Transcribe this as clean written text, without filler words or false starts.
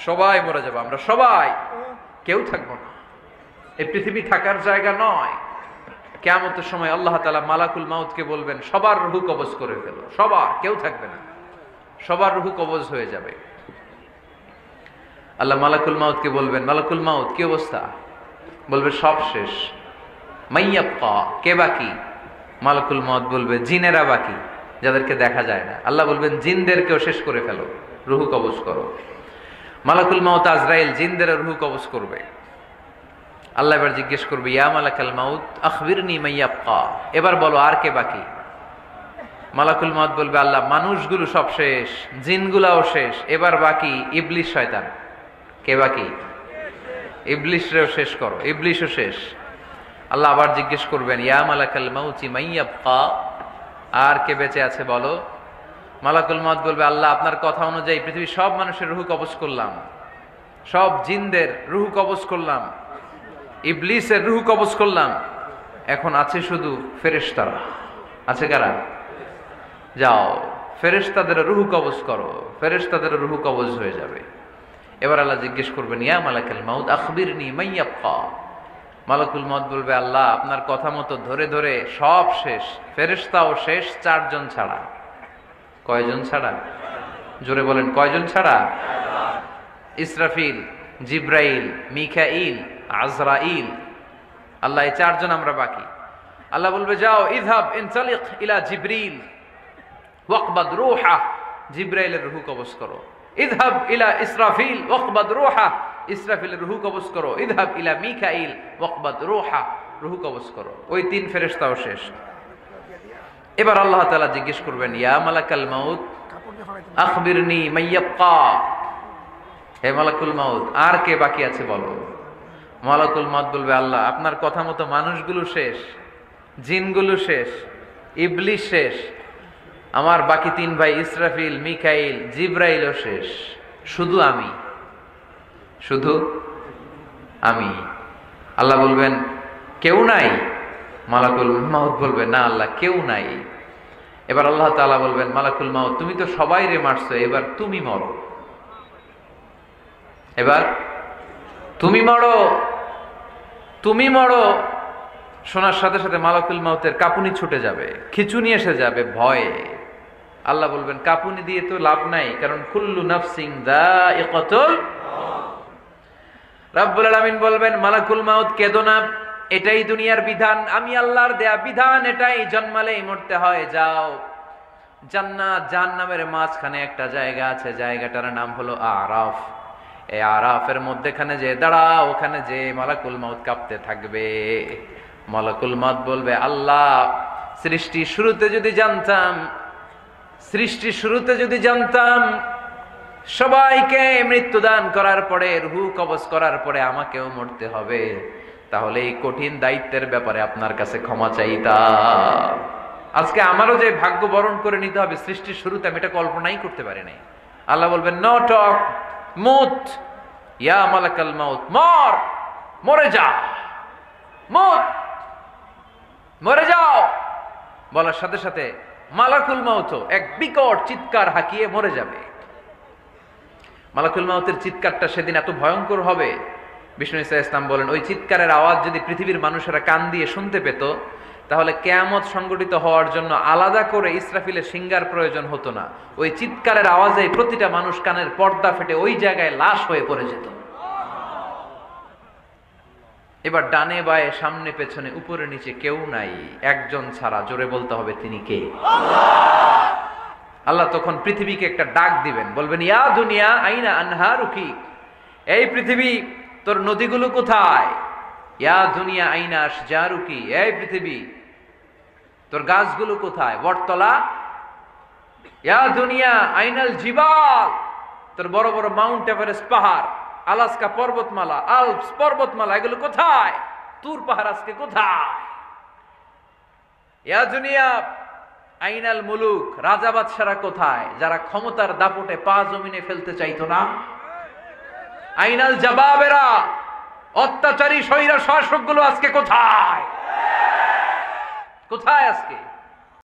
সবাই মরে যাবো, আমরা সবাই, কেউ থাকবো না। এই পৃথিবী থাকার জায়গা নয়। কিয়ামতের সময় আল্লাহ তাআলা মালাকুল মাউতকে বলবেন, সবার রূহ কবজ করে ফেলো, সবার, কেউ থাকবে না, সবার রূহ কবজ হয়ে যাবে। আল্লাহ মালাকুল মাউতকে বলবেন, মালাকুল মাউত কি অবস্থা? বলবে সব শেষ। মাইয়াবকা, কে বাকি? মালাকুল মাউত বলবে জিনেরা বাকি, যাদেরকে দেখা যায় না। আল্লাহ বলবেন জিনদেরকেও শেষ করে ফেলো, রূহ কবজ করো। মালাকুল মাউত আজরাইল জিনদের রূহ কবজ করবে। আল্লাহ এবার জিজ্ঞেস করবে, ইয়া মালাকাল মাউত আখবিরনি মাইয়াবকা, এবার বলো আর কে বাকি? মালাকুল মাউত বলবে, আল্লাহ মানুষগুলো সব শেষ, জিনগুলাও শেষ, এবার বাকি ইবলিস শয়তান। কে বাকি? ইবলিসরেও শেষ করো, ইবলিসও শেষ। আল্লাহ আবার জিজ্ঞেস করবেন, ইয়া মালাকাল মাউতি মাইয়াবকা, আর কে বেঁচে আছে বলো। মালাকুল মাউত বলবে, আল্লাহ আপনার কথা অনুযায়ী পৃথিবীর সব মানুষের রূহ কবজ করলাম, সব জিনদের রূহ কবজ করলাম, ইবলিসের রূহ কবজ করলাম, এখন আছে শুধু ফেরেশতারা। আছে কারা? যাও ফেরেশতাদের রূহ কবজ করো, ফেরেশতাদের রূহ কবজ হয়ে যাবে। এবার আল্লাহ জিজ্ঞেস করবেন, ইয়া মালাকাল মাউত আখবিরনি মাইয়াবকা। মালাকুল মাউত বলবে, আল্লাহ আপনার কথা মতো ধরে ধরে সব শেষ, ফেরেশতাও শেষ, 4 জন ছাড়া। কয়জন ছাড়া? জোরে বলেন, কয়জন ছাড়া? ইসরাফিল, জিব্রাইল, মিকাইল, আজরাইল। আল্লাহ এই 4 জন আমরা বাকি। আল্লাহ বলবে, যাও ইযহাব ইনতালিক ইলা জিবরিল ওয়াকবাদ রূহা, জিব্রাইলের রূহ কবজ করো। ইযহাব ইলা ইসরাফিল ওয়াকবাদ রূহা, ইসরাফিলের রূহ কবজ করো। ইযহাব ইলা মিকাইল ওয়াকবাদ রূহা, রূহ কবজ করো। ওই 3 ফেরেশতাও শেষ। এবার আল্লাহ তাআলা জিজ্ঞেস করবেন, ইয়া মালাকাল মাউত আখবিরনি মাইয়াবকা, হে মালাকুল মাউত আর কে বাকি আছে বলো। মালাকুল মাউত বলবে, আল্লাহ আপনার কথা মতো মানুষগুলো শেষ, জিনগুলো শেষ, ইবলিস শেষ, আমার বাকি 3 ভাই ইসরাফিল, মিকাইল, জিব্রাইলও শেষ, শুধু আমি, শুধু আমি। আল্লাহ বলবেন, কেউ নাই? মালাকুল মাউত বলবে, না আল্লাহ কেউ নাই। এবার আল্লাহ তাআলা বলবেন, মালাকুল মাউত তুমি তো সবাই রে মারছো, এবার তুমি মরো, এবার তুমি মরো, তুমি মরো। শোনার সাথে সাথে মালাকুল মাউতের কাঁপুনি ছুটে যাবে, খিঁচুনি এসে যাবে ভয়ে। আল্লাহ বলবেন, কাঁপুনি দিয়ে তো লাভ নাই, কারণ কুল্লু নাফসিন যায়িকাতুল মাউত। রাব্বুল আলামিন বলবেন, মালাকুল মাউত কেঁদো না, এটাই দুনিয়ার বিধান, আমি আল্লাহর দেয়া বিধান, এটাই, জন্মালেই মরতে হয়। যাও, জান্নাত জাহান্নামের মাঝখানে একটা জায়গা আছে, জায়গাটার নাম হলো আরাফ। এই আরাফের মধ্যেখানে যে দাঁড়াও, ওখানে যে মালাকুল মাউত কাঁপতে থাকবে। মালাকুল মাউত বলবে, আল্লাহ সৃষ্টি শুরুতে যদি জানতাম, সৃষ্টি শুরুতে যদি জানতাম সবাইকে মৃত্যুদান করার পরে, রূহ কবজ করার পরে আমাকেও মরতে হবে, তাহলে এই কঠিন দায়িত্বের ব্যাপারে আপনার কাছে ক্ষমা চাইতাম। আজকে আমারও যে ভাগ্য বরণ করে নিতে হবে সৃষ্টির শুরুতে, আমি এটা কল্পনাই করতে পারি নাই। আল্লাহ বলবেন, নো টক, মুত, ইয়া মালাকাল মাউত, মর, মরে যা, মুত, মরে যাও। বলার সাথে সাথে মালাকুল মাউত এক বিকট চিৎকার হাঁকিয়ে মরে যাবে। মালাকুল মাউতের চিৎকারটা সেদিন এত ভয়ঙ্কর হবে, বিষ্ণু ঈসা ইসলাম বলেন, ওই চিৎকারের আওয়াজ যদি পৃথিবীর মানুষেরা কান দিয়ে শুনতে পেত, তাহলে কিয়ামত সংগঠিত হওয়ার জন্য আলাদা করে ইসরাফিলের সিঙ্গার প্রয়োজন হতো না। ওই চিৎকারের আওয়াজে প্রতিটা মানুষ কানের পর্দা ফেটে ওই জায়গায় লাশ হয়ে পড়ে যেত। এবার ডানে বায়ে সামনে পেছনে উপরে নিচে কেউ নাই, একজন ছাড়া, জোরে বলতে হবে তিনি কে? আল্লাহ তখন পৃথিবীকে একটা ডাক দিবেন, বলবেন, ইয়া দুনিয়া আইনা আনহারুকি, এই পৃথিবী তোর নদীগুলো কোথায়? ইয়া দুনিয়া আইনা আশজারুকি, এই পৃথিবী তোর গাছগুলো কোথায়? বটতলা। ইয়া দুনিয়া আইনাল জিবাল, তোর বড় বড় মাউন্ট এভারেস্ট পাহাড়, আলাস্কা পর্বতমালা, আলপস পর্বতমালা, এগুলো কোথায়? তুর পাহাড় আজকে কোথায়? ইয়া দুনিয়া আইনাল মুলুক, রাজা বাদশারা কোথায়, যারা ক্ষমতার দাপটে পা জমিনে ফেলতে চাইতো না? আইনাল জাবাবেরা, অত্যাচারী স্বৈর শাসকগুলো আজকে কোথায়? কোথায় আজকে?